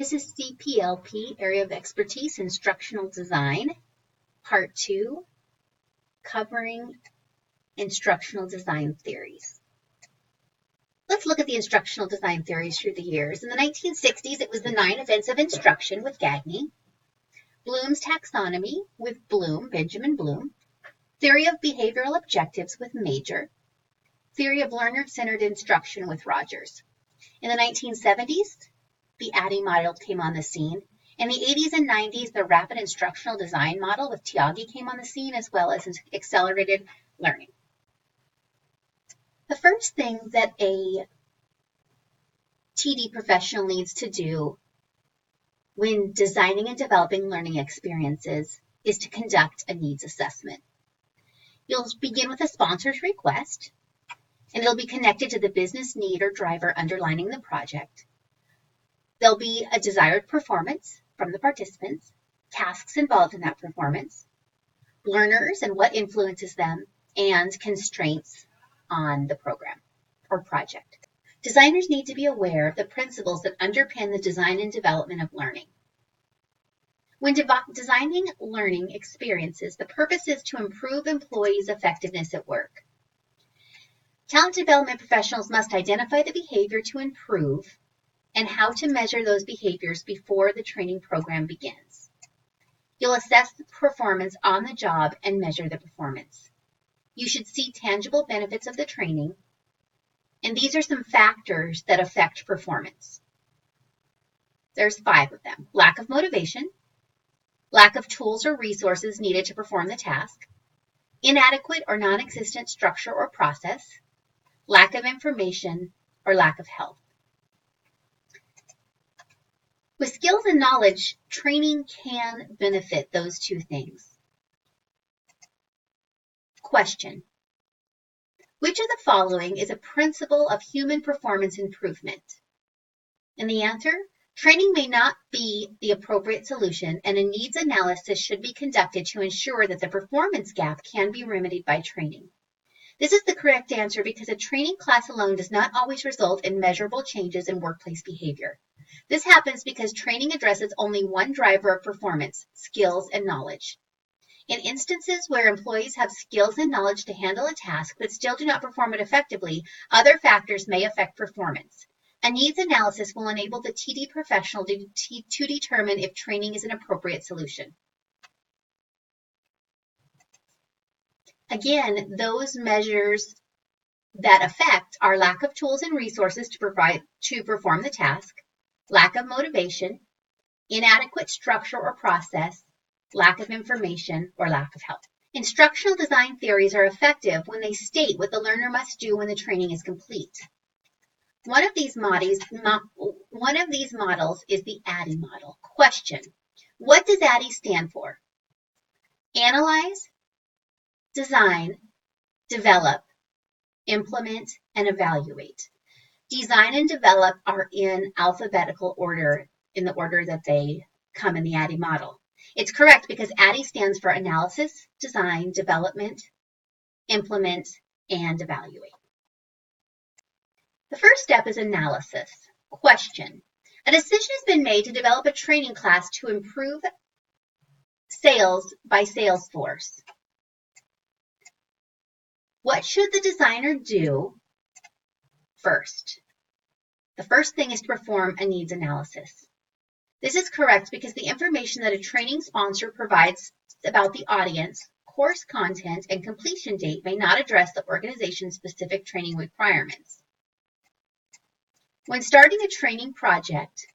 This is CPLP, Area of Expertise, Instructional Design, Part 2, covering instructional design theories. Let's look at the instructional design theories through the years. In the 1960s, it was the 9 events of instruction with Gagne, Bloom's taxonomy with Benjamin Bloom, theory of behavioral objectives with Major, theory of learner-centered instruction with Rogers. In the 1970s, the ADDIE model came on the scene. In the 80s and 90s, the rapid instructional design model with Tyagi came on the scene, as well as accelerated learning. The first thing that a TD professional needs to do when designing and developing learning experiences is to conduct a needs assessment. You'll begin with a sponsor's request, and it'll be connected to the business need or driver underlining the project. There'll be a desired performance from the participants, tasks involved in that performance, learners and what influences them, and constraints on the program or project. Designers need to be aware of the principles that underpin the design and development of learning. When designing learning experiences, the purpose is to improve employees' effectiveness at work. Talent development professionals must identify the behavior to improve and how to measure those behaviors before the training program begins. You'll assess the performance on the job and measure the performance. You should see tangible benefits of the training, and these are some factors that affect performance. There's 5 of them: lack of motivation, lack of tools or resources needed to perform the task, inadequate or non-existent structure or process, lack of information, or lack of help. With skills and knowledge, training can benefit those 2 things. Question: which of the following is a principle of human performance improvement? And the answer: training may not be the appropriate solution, and a needs analysis should be conducted to ensure that the performance gap can be remedied by training. This is the correct answer because a training class alone does not always result in measurable changes in workplace behavior. This happens because training addresses only one driver of performance: skills and knowledge. In instances where employees have skills and knowledge to handle a task but still do not perform it effectively, other factors may affect performance. A needs analysis will enable the TD professional to determine if training is an appropriate solution. Again, those measures that affect are lack of tools and resources to perform the task, lack of motivation, inadequate structure or process, lack of information, or lack of help. Instructional design theories are effective when they state what the learner must do when the training is complete. One of these models is the ADDIE model. Question: what does ADDIE stand for? Analyze, design, develop, implement, and evaluate. Design and develop are in alphabetical order, in the order that they come in the ADDIE model. It's correct because ADDIE stands for analysis, design, development, implement, and evaluate. The first step is analysis. Question: a decision has been made to develop a training class to improve sales by Salesforce. What should the designer do first? The first thing is to perform a needs analysis. This is correct because the information that a training sponsor provides about the audience, course content, and completion date may not address the organization's specific training requirements. When starting a training project,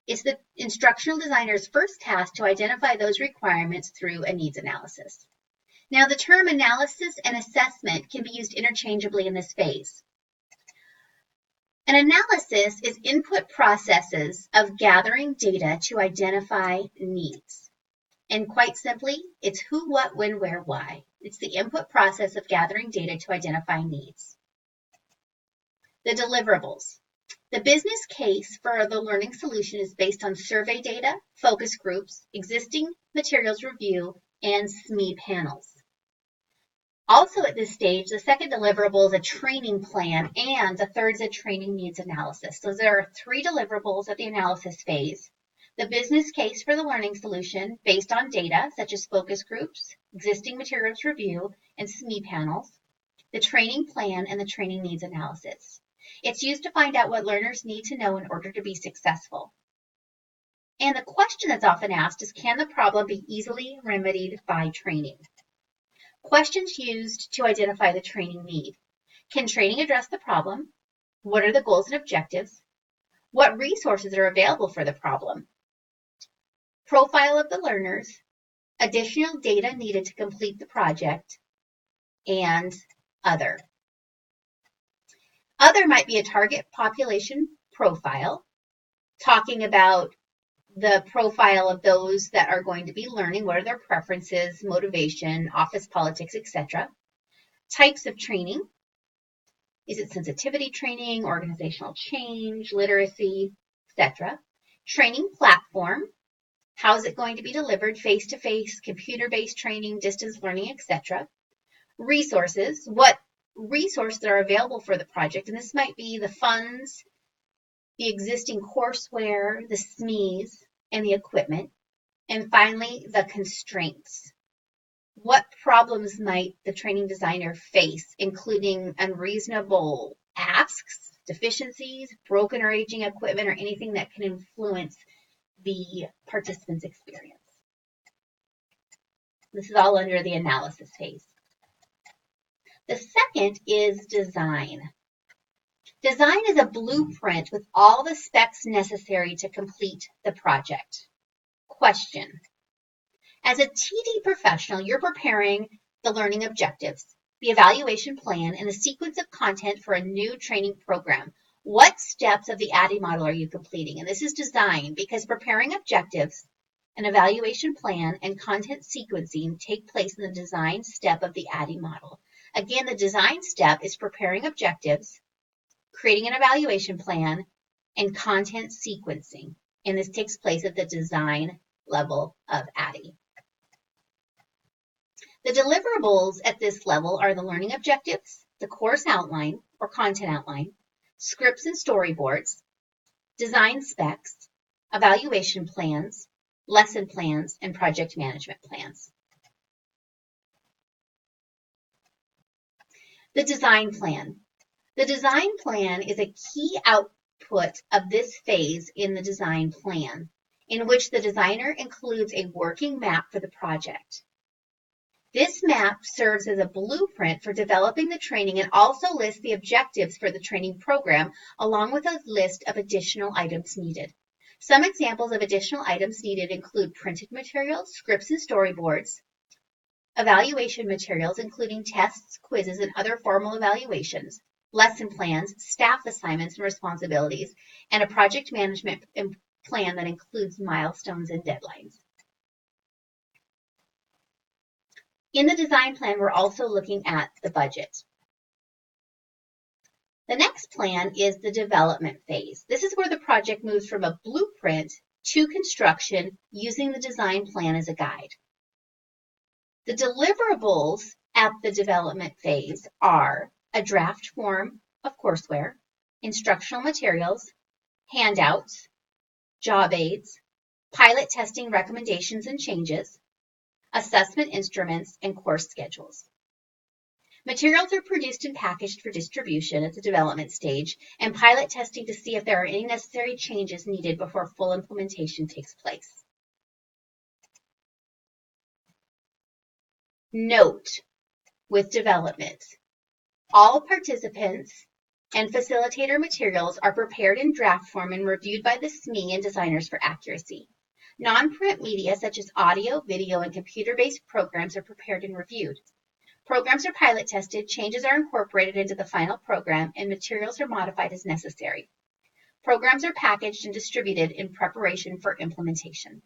it's the instructional designer's first task to identify those requirements through a needs analysis. Now, the term analysis and assessment can be used interchangeably in this phase. An analysis is input processes of gathering data to identify needs. And quite simply, it's who, what, when, where, why. It's the input process of gathering data to identify needs. The deliverables. The business case for the learning solution is based on survey data, focus groups, existing materials review, and SME panels. Also at this stage, the second deliverable is a training plan, and the third is a training needs analysis. So there are 3 deliverables at the analysis phase. the business case for the learning solution based on data such as focus groups, existing materials review, and SME panels, the training plan, and the training needs analysis. It's used to find out what learners need to know in order to be successful. And the question that's often asked is, can the problem be easily remedied by training? Questions used to identify the training need. Can training address the problem? What are the goals and objectives? What resources are available for the problem? Profile of the learners, additional data needed to complete the project, and other. Other might be a target population profile, talking about the profile of those that are going to be learning, what are their preferences, motivation, office politics, etc. Types of training. Is it sensitivity training, organizational change, literacy, etc.? Training platform. How is it going to be delivered? Face-to-face, computer-based training, distance learning, etc. Resources. What resources are available for the project? And this might be the funds, the existing courseware, the SMEs, and the equipment. And finally, the constraints. What problems might the training designer face, including unreasonable asks, deficiencies, broken or aging equipment, or anything that can influence the participant's experience? This is all under the analysis phase. The second is design. Design is a blueprint with all the specs necessary to complete the project. Question. As a TD professional, you're preparing the learning objectives, the evaluation plan, and the sequence of content for a new training program. What steps of the ADDIE model are you completing? And this is design, because preparing objectives, an evaluation plan, and content sequencing take place in the design step of the ADDIE model. Again, the design step is preparing objectives, creating an evaluation plan, and content sequencing. And this takes place at the design level of ADDIE. The deliverables at this level are the learning objectives, the course outline or content outline, scripts and storyboards, design specs, evaluation plans, lesson plans, and project management plans. The design plan. The design plan is a key output of this phase in the design plan, in which the designer includes a working map for the project. This map serves as a blueprint for developing the training and also lists the objectives for the training program, along with a list of additional items needed. Some examples of additional items needed include printed materials, scripts and storyboards, evaluation materials, including tests, quizzes, and other formal evaluations, lesson plans, staff assignments and responsibilities, and a project management plan that includes milestones and deadlines. In the design plan, we're also looking at the budget. The next plan is the development phase. This is where the project moves from a blueprint to construction using the design plan as a guide. The deliverables at the development phase are a draft form of courseware, instructional materials, handouts, job aids, pilot testing recommendations and changes, assessment instruments, and course schedules. Materials are produced and packaged for distribution at the development stage and pilot testing to see if there are any necessary changes needed before full implementation takes place. Note with development, all participants and facilitator materials are prepared in draft form and reviewed by the SME and designers for accuracy. Non-print media such as audio, video, and computer-based programs are prepared and reviewed. Programs are pilot tested, changes are incorporated into the final program, and materials are modified as necessary. Programs are packaged and distributed in preparation for implementation.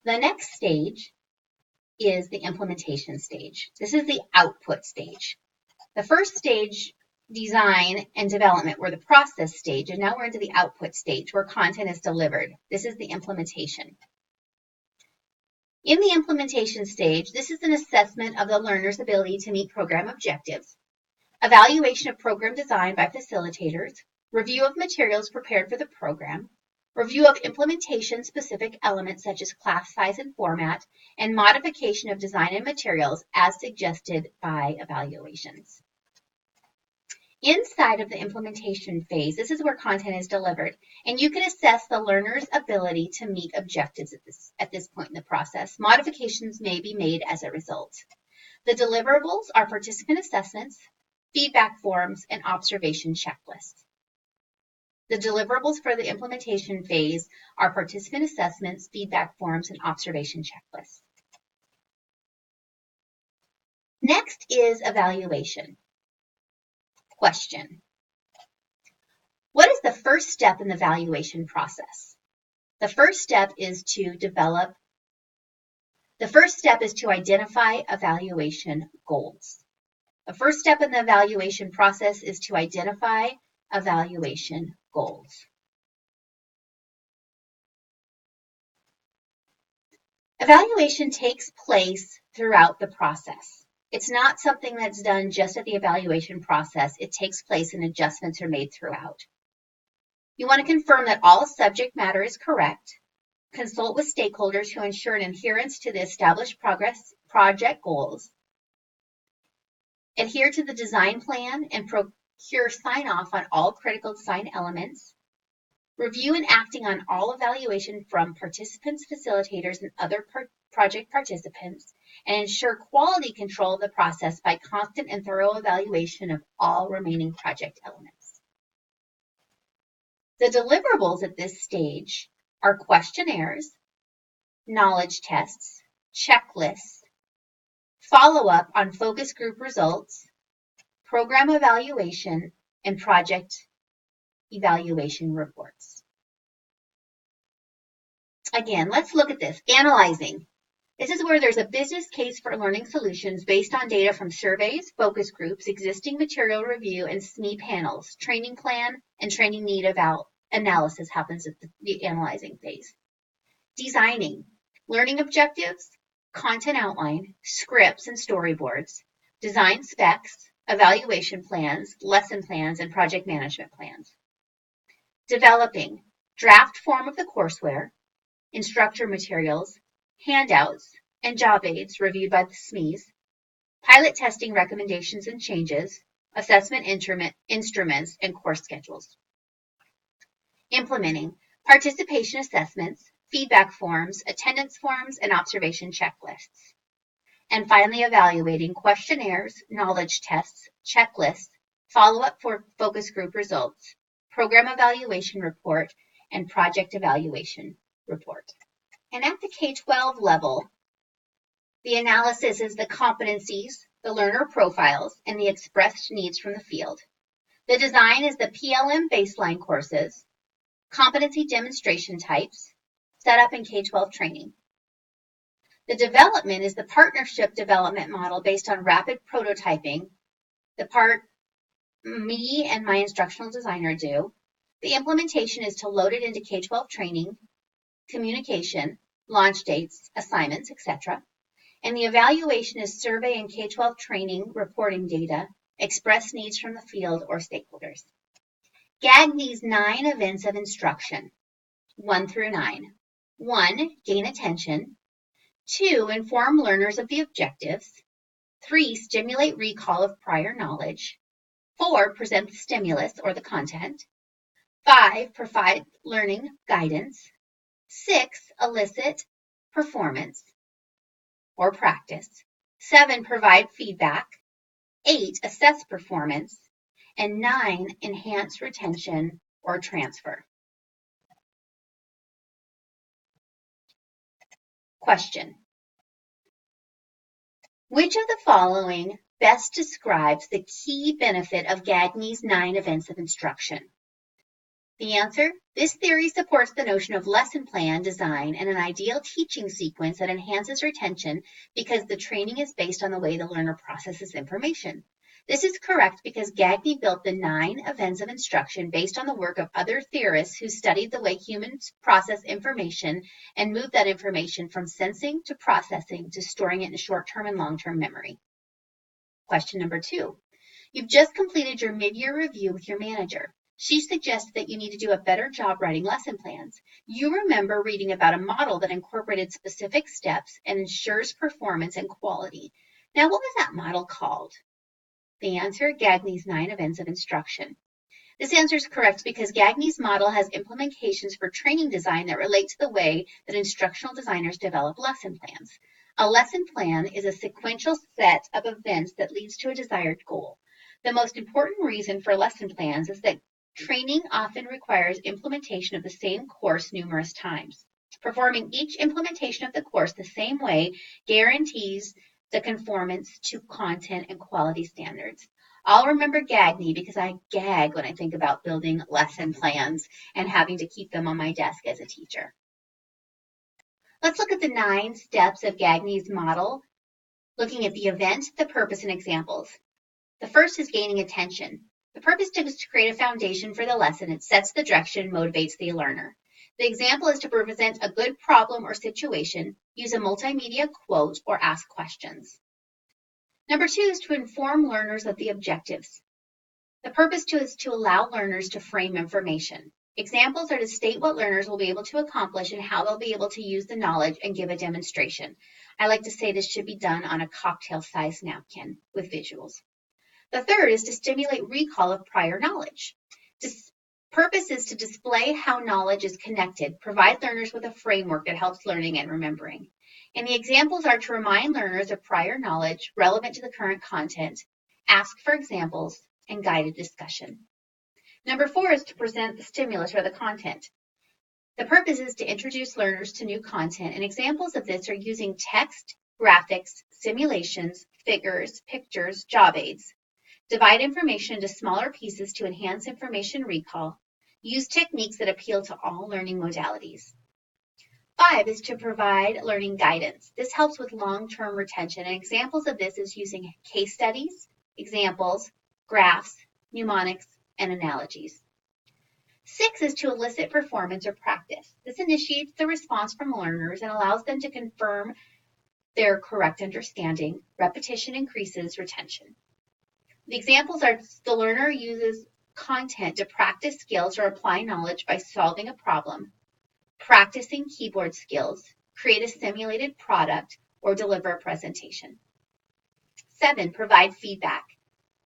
The next stage is the implementation stage. This is the output stage. The first stage, design and development, were the process stage, and now we're into the output stage where content is delivered. This is the implementation. In the implementation stage, this is an assessment of the learner's ability to meet program objectives, evaluation of program design by facilitators, review of materials prepared for the program, review of implementation-specific elements such as class size and format, and modification of design and materials as suggested by evaluations. Inside of the implementation phase, this is where content is delivered, and you can assess the learner's ability to meet objectives at this point in the process. Modifications may be made as a result. The deliverables are participant assessments, feedback forms, and observation checklists. The deliverables for the implementation phase are participant assessments, feedback forms, and observation checklists. Next is evaluation. Question. What is the first step in the evaluation process? The first step is to identify evaluation goals. The first step in the evaluation process is to identify evaluation goals. Evaluation takes place throughout the process. It's not something that's done just at the evaluation process. It takes place and adjustments are made throughout. You want to confirm that all subject matter is correct. Consult with stakeholders who ensure an adherence to the established project goals. Adhere to the design plan and procure sign-off on all critical design elements. Review and acting on all evaluation from participants, facilitators, and other project participants, and ensure quality control of the process by constant and thorough evaluation of all remaining project elements. The deliverables at this stage are questionnaires, knowledge tests, checklists, follow-up on focus group results, program evaluation, and project evaluation reports. Again, let's look at this. Analyzing. This is where there's a business case for learning solutions based on data from surveys, focus groups, existing material review, and SME panels. Training plan and training need analysis happens at the analyzing phase. Designing. Learning objectives, content outline, scripts and storyboards, design specs, evaluation plans, lesson plans, and project management plans. Developing. Draft form of the courseware, instructor materials, handouts, and job aids reviewed by the SMEs, pilot testing recommendations and changes, assessment instruments, and course schedules. Implementing. Participation assessments, feedback forms, attendance forms, and observation checklists. And finally, evaluating questionnaires, knowledge tests, checklists, follow-up for focus group results, program evaluation report, and project evaluation report. And at the K-12 level, the analysis is the competencies, the learner profiles, and the expressed needs from the field. The design is the PLM baseline courses, competency demonstration types, set up in K-12 training. The development is the partnership development model based on rapid prototyping, the part me and my instructional designer do. The implementation is to load it into K-12 training, communication, launch dates, assignments, etc. And the evaluation is survey and K-12 training reporting data, express needs from the field or stakeholders. Gagne's 9 events of instruction, 1 through 9. 1, gain attention. 2, inform learners of the objectives. 3, stimulate recall of prior knowledge. 4, present the stimulus or the content. 5, provide learning guidance. 6, elicit performance or practice. 7, provide feedback. 8, assess performance. And 9, enhance retention or transfer. Question. Which of the following best describes the key benefit of Gagne's 9 events of instruction? The answer, this theory supports the notion of lesson plan design and an ideal teaching sequence that enhances retention because the training is based on the way the learner processes information. This is correct because Gagne built the 9 events of instruction based on the work of other theorists who studied the way humans process information and moved that information from sensing to processing to storing it in short-term and long-term memory. Question number 2. You've just completed your mid-year review with your manager. She suggests that you need to do a better job writing lesson plans. You remember reading about a model that incorporated specific steps and ensures performance and quality. Now, what was that model called? The answer, Gagne's 9 events of instruction. This answer is correct because Gagne's model has implementations for training design that relate to the way that instructional designers develop lesson plans. A lesson plan is a sequential set of events that leads to a desired goal. The most important reason for lesson plans is that training often requires implementation of the same course numerous times. Performing each implementation of the course the same way guarantees the conformance to content and quality standards. I'll remember Gagne because I gag when I think about building lesson plans and having to keep them on my desk as a teacher. Let's look at the 9 steps of Gagne's model, looking at the event, the purpose, and examples. The first is gaining attention. The purpose is to create a foundation for the lesson. It sets the direction, motivates the learner. The example is to present a good problem or situation, use a multimedia quote, or ask questions. Number 2 is to inform learners of the objectives. The purpose is to allow learners to frame information. Examples are to state what learners will be able to accomplish and how they'll be able to use the knowledge and give a demonstration. I like to say this should be done on a cocktail-sized napkin with visuals. The third is to stimulate recall of prior knowledge. Purpose is to display how knowledge is connected, provide learners with a framework that helps learning and remembering. And the examples are to remind learners of prior knowledge relevant to the current content, ask for examples, and guided discussion. Number 4 is to present the stimulus or the content. The purpose is to introduce learners to new content, and examples of this are using text, graphics, simulations, figures, pictures, job aids. Divide information into smaller pieces to enhance information recall. Use techniques that appeal to all learning modalities. 5 is to provide learning guidance. This helps with long-term retention, and examples of this is using case studies, examples, graphs, mnemonics, and analogies. 6 is to elicit performance or practice. This initiates the response from learners and allows them to confirm their correct understanding. Repetition increases retention. The examples are the learner uses content to practice skills or apply knowledge by solving a problem, practicing keyboard skills, create a simulated product, or deliver a presentation. 7, provide feedback.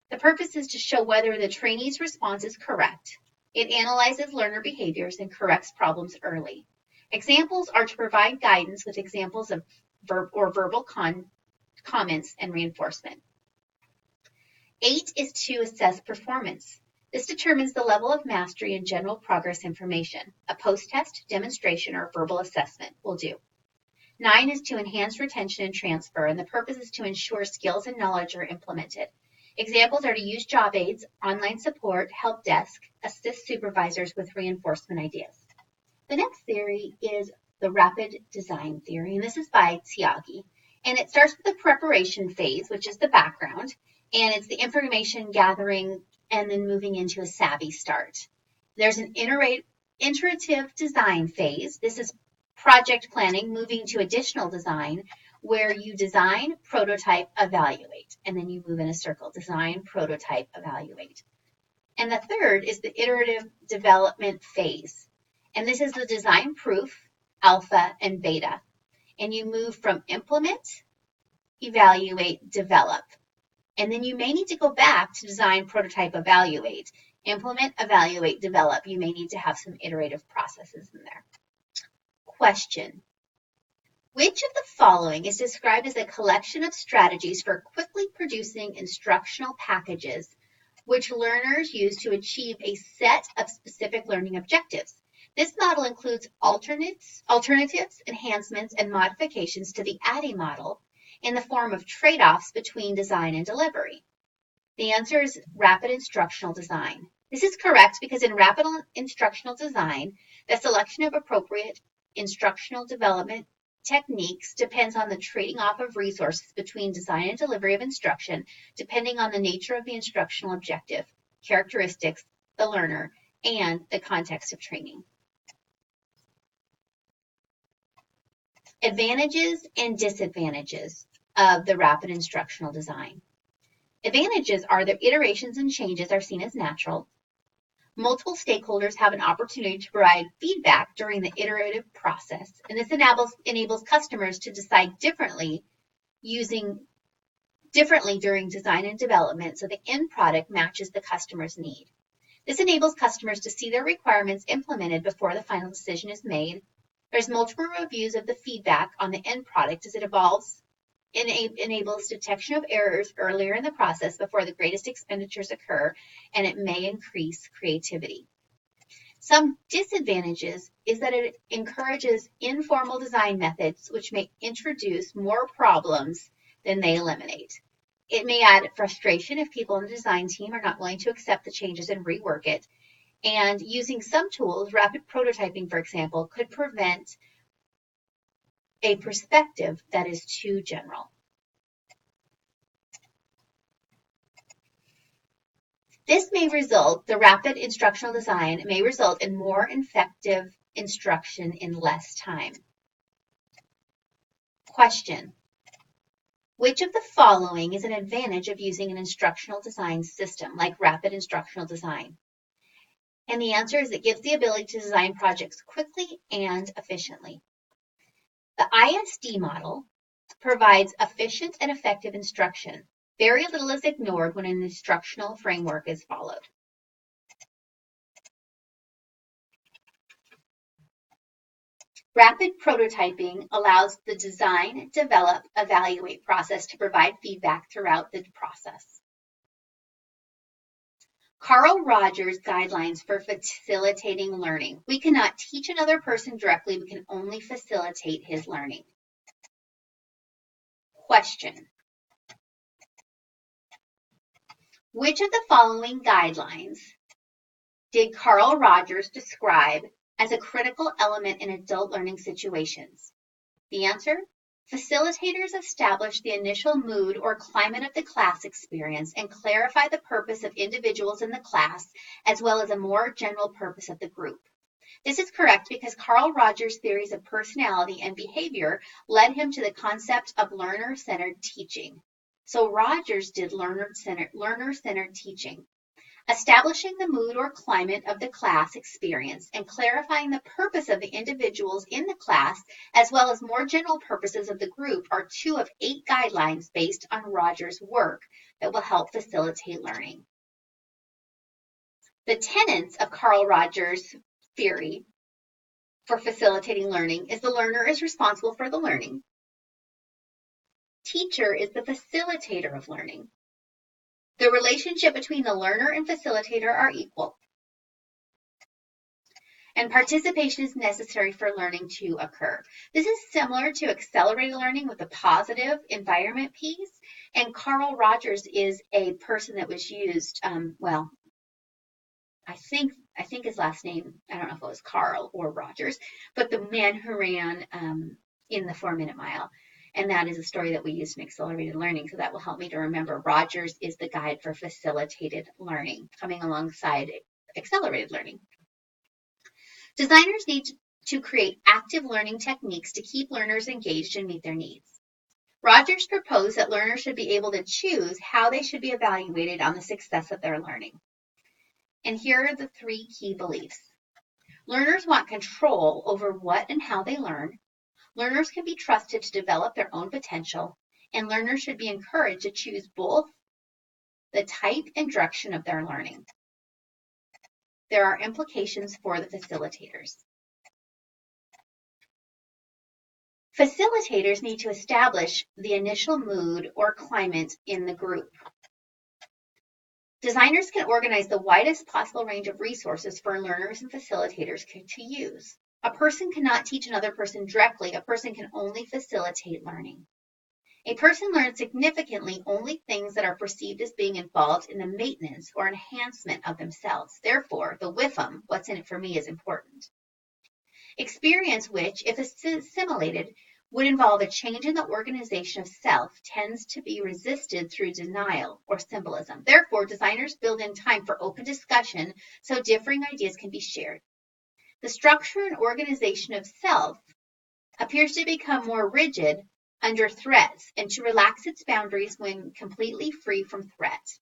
The purpose is to show whether the trainee's response is correct. It analyzes learner behaviors and corrects problems early. Examples are to provide guidance with examples of verbal comments and reinforcement. 8 is to assess performance. This determines the level of mastery and general progress information. A post-test, demonstration, or verbal assessment will do. 9 is to enhance retention and transfer, and the purpose is to ensure skills and knowledge are implemented. Examples are to use job aids, online support, help desk, assist supervisors with reinforcement ideas. The next theory is the rapid design theory, and this is by Tyagi. And it starts with the preparation phase, which is the background, and it's the information gathering and then moving into a savvy start. There's an iterative design phase. This is project planning, moving to additional design, where you design, prototype, evaluate, and then you move in a circle, design, prototype, evaluate. And the third is the iterative development phase. And this is the design proof, alpha, and beta. And you move from implement, evaluate, develop. And then you may need to go back to design, prototype, evaluate. Implement, evaluate, develop. You may need to have some iterative processes in there. Question. Which of the following is described as a collection of strategies for quickly producing instructional packages which learners use to achieve a set of specific learning objectives? This model includes alternatives, enhancements, and modifications to the ADDIE model in the form of trade-offs between design and delivery. The answer is rapid instructional design. This is correct because in rapid instructional design, the selection of appropriate instructional development techniques depends on the trading off of resources between design and delivery of instruction, depending on the nature of the instructional objective, characteristics, the learner, and the context of training. Advantages and disadvantages of the rapid instructional design. Advantages are that iterations and changes are seen as natural. Multiple stakeholders have an opportunity to provide feedback during the iterative process, and this enables customers to decide differently during design and development so the end product matches the customer's need. This enables customers to see their requirements implemented before the final decision is made. There's multiple reviews of the feedback on the end product as it evolves. Enables detection of errors earlier in the process before the greatest expenditures occur, and it may increase creativity. Some disadvantages is that it encourages informal design methods, which may introduce more problems than they eliminate. It may add frustration if people in the design team are not willing to accept the changes and rework it. And using some tools, rapid prototyping, for example, could prevent a perspective that is too general. The rapid instructional design may result in more effective instruction in less time. Question: which of the following is an advantage of using an instructional design system like rapid instructional design? And the answer is it gives the ability to design projects quickly and efficiently. The ISD model provides efficient and effective instruction. Very little is ignored when an instructional framework is followed. Rapid prototyping allows the design, develop, evaluate process to provide feedback throughout the process. Carl Rogers' guidelines for facilitating learning. We cannot teach another person directly, we can only facilitate his learning. Question: which of the following guidelines did Carl Rogers describe as a critical element in adult learning situations? The answer: facilitators establish the initial mood or climate of the class experience and clarify the purpose of individuals in the class, as well as a more general purpose of the group. This is correct because Carl Rogers' theories of personality and behavior led him to the concept of learner-centered teaching. So Rogers did learner-centered teaching. Establishing the mood or climate of the class experience and clarifying the purpose of the individuals in the class, as well as more general purposes of the group, are 2 of 8 guidelines based on Rogers' work that will help facilitate learning. The tenets of Carl Rogers' theory for facilitating learning is the learner is responsible for the learning. Teacher is the facilitator of learning. The relationship between the learner and facilitator are equal. And participation is necessary for learning to occur. This is similar to accelerated learning with the positive environment piece. And Carl Rogers is a person that was used, I think his last name, I don't know if it was Carl or Rogers, but the man who ran in the 4-minute mile. And that is a story that we use in accelerated learning. So that will help me to remember Rogers is the guide for facilitated learning, coming alongside accelerated learning. Designers need to create active learning techniques to keep learners engaged and meet their needs. Rogers proposed that learners should be able to choose how they should be evaluated on the success of their learning. And here are the 3 key beliefs. Learners want control over what and how they learn. Learners can be trusted to develop their own potential, and learners should be encouraged to choose both the type and direction of their learning. There are implications for the facilitators. Facilitators need to establish the initial mood or climate in the group. Designers can organize the widest possible range of resources for learners and facilitators to use. A person cannot teach another person directly. A person can only facilitate learning. A person learns significantly only things that are perceived as being involved in the maintenance or enhancement of themselves. Therefore, the WIFM, what's in it for me, is important. Experience which, if assimilated, would involve a change in the organization of self tends to be resisted through denial or symbolism. Therefore, designers build in time for open discussion so differing ideas can be shared. The structure and organization of self appears to become more rigid under threats and to relax its boundaries when completely free from threat.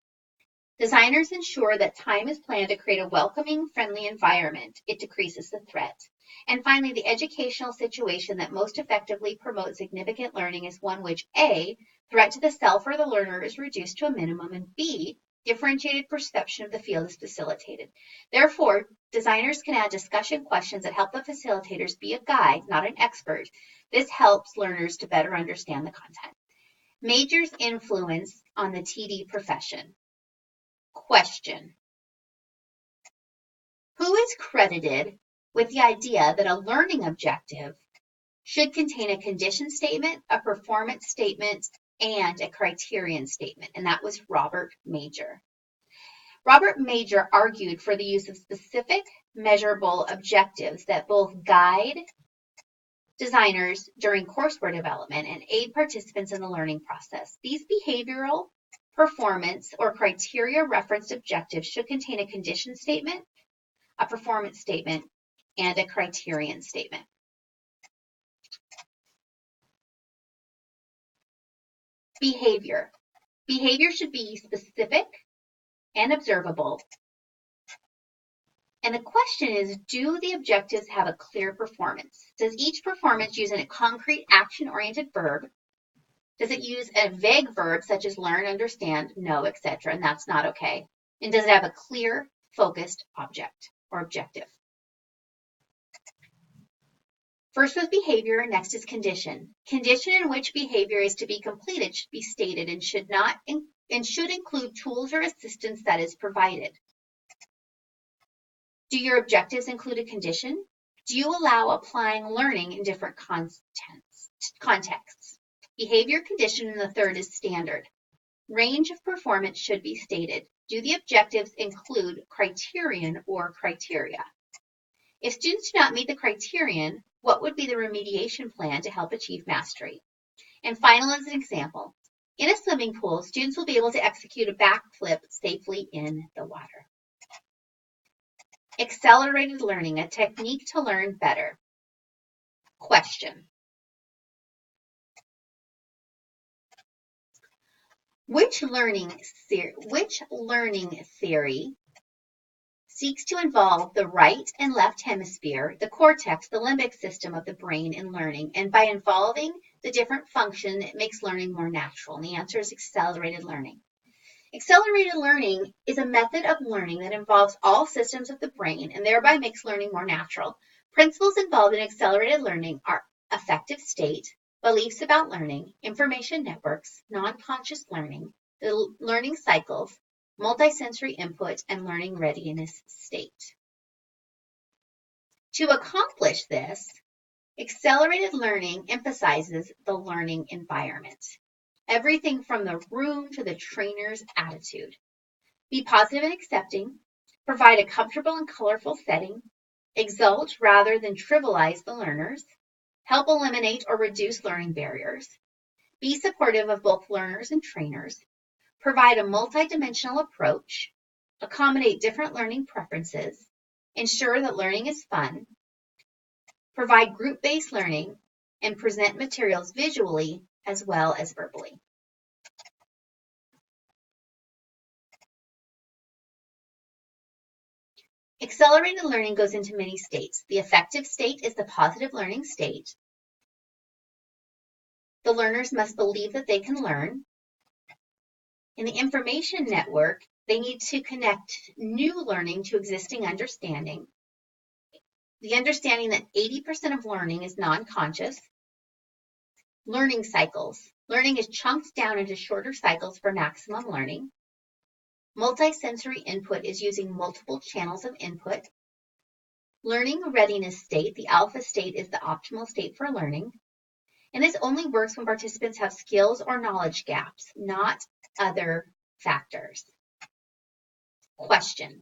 Designers ensure that time is planned to create a welcoming, friendly environment. It decreases the threat. And finally, the educational situation that most effectively promotes significant learning is one which A, threat to the self or the learner is reduced to a minimum, and B, differentiated perception of the field is facilitated. Therefore, designers can add discussion questions that help the facilitators be a guide, not an expert. This helps learners to better understand the content. Majors' influence on the TD profession. Question. Who is credited with the idea that a learning objective should contain a condition statement, a performance statement, and a criterion statement? And that was Robert Major. Robert Major argued for the use of specific, measurable objectives that both guide designers during courseware development and aid participants in the learning process. These behavioral, performance, or criteria referenced objectives should contain a condition statement, a performance statement, and a criterion statement. Behavior. Behavior should be specific and observable. And the question is, do the objectives have a clear performance? Does each performance use a concrete action-oriented verb? Does it use a vague verb such as learn, understand, know, etc.? And that's not okay. And does it have a clear, focused object or objective? First was behavior, next is condition. Condition in which behavior is to be completed should be stated and should include tools or assistance that is provided. Do your objectives include a condition? Do you allow applying learning in different contexts? Behavior, condition, and the third is standard. Range of performance should be stated. Do the objectives include criterion or criteria? If students do not meet the criterion, what would be the remediation plan to help achieve mastery? And final as an example, in a swimming pool, students will be able to execute a backflip safely in the water. Accelerated learning, a technique to learn better. Question. Which learning theory seeks to involve the right and left hemisphere, the cortex, the limbic system of the brain in learning, and by involving the different functions, it makes learning more natural? And the answer is accelerated learning. Accelerated learning is a method of learning that involves all systems of the brain and thereby makes learning more natural. Principles involved in accelerated learning are affective state, beliefs about learning, information networks, non-conscious learning, the learning cycles, multisensory input, and learning readiness state. To accomplish this, accelerated learning emphasizes the learning environment. Everything from the room to the trainer's attitude. Be positive and accepting. Provide a comfortable and colorful setting. Exalt rather than trivialize the learners. Help eliminate or reduce learning barriers. Be supportive of both learners and trainers. Provide a multidimensional approach. Accommodate different learning preferences. Ensure that learning is fun. Provide group-based learning and present materials visually as well as verbally. Accelerated learning goes into many states. The affective state is the positive learning state. The learners must believe that they can learn. In the information network, they need to connect new learning to existing understanding. The understanding that 80% of learning is non-conscious. Learning cycles. Learning is chunked down into shorter cycles for maximum learning. Multisensory input is using multiple channels of input. Learning readiness state, the alpha state, is the optimal state for learning. And this only works when participants have skills or knowledge gaps, not other factors. Question.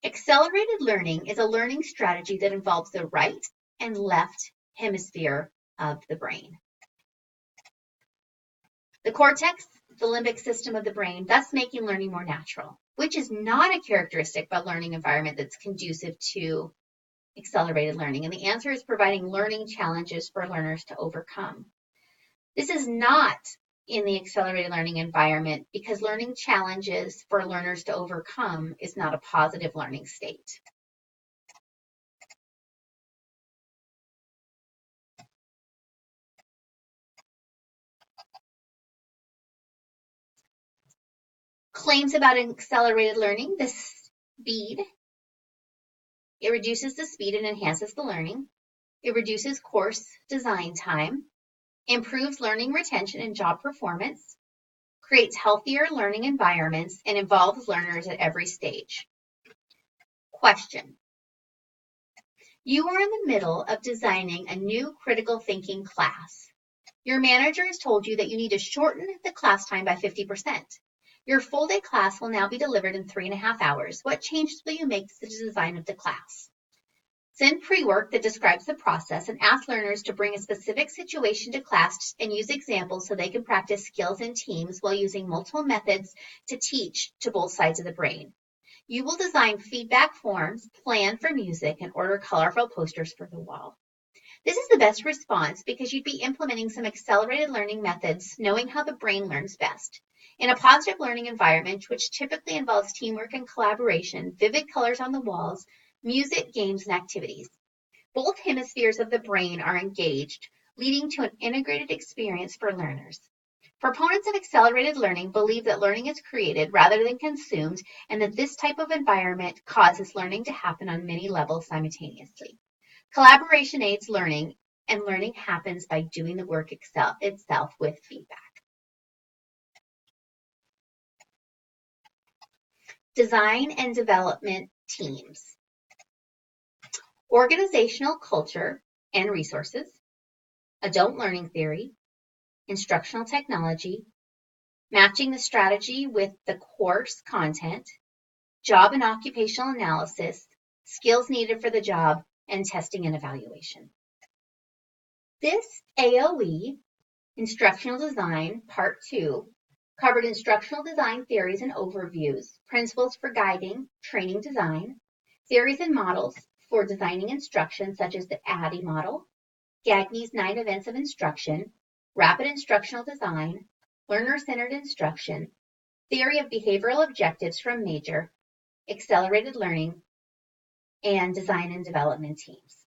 Accelerated learning is a learning strategy that involves the right and left hemisphere of the brain. The cortex, the limbic system of the brain, thus making learning more natural, which is not a characteristic of a learning environment that's conducive to accelerated learning. And the answer is providing learning challenges for learners to overcome. This is not in the accelerated learning environment because learning challenges for learners to overcome is not a positive learning state. Claims about accelerated learning: the speed. It reduces the speed and enhances the learning. It reduces course design time, improves learning retention and job performance, creates healthier learning environments, and involves learners at every stage. Question: you are in the middle of designing a new critical thinking class. Your manager has told you that you need to shorten the class time by 50%. Your full-day class will now be delivered in 3.5 hours. What changes will you make to the design of the class? Send pre-work that describes the process and ask learners to bring a specific situation to class and use examples so they can practice skills in teams while using multiple methods to teach to both sides of the brain. You will design feedback forms, plan for music, and order colorful posters for the wall. This is the best response because you'd be implementing some accelerated learning methods, knowing how the brain learns best. In a positive learning environment, which typically involves teamwork and collaboration, vivid colors on the walls, music, games, and activities. Both hemispheres of the brain are engaged, leading to an integrated experience for learners. Proponents of accelerated learning believe that learning is created rather than consumed, and that this type of environment causes learning to happen on many levels simultaneously. Collaboration aids learning, and learning happens by doing the work itself with feedback. Design and development teams. Organizational culture and resources, adult learning theory, instructional technology, matching the strategy with the course content, job and occupational analysis, skills needed for the job, and testing and evaluation. This AOE, Instructional Design, Part 2, covered instructional design theories and overviews, principles for guiding, training design, theories and models for designing instruction such as the ADDIE model, Gagne's 9 events of instruction, rapid instructional design, learner-centered instruction, theory of behavioral objectives from major, accelerated learning, and design and development teams.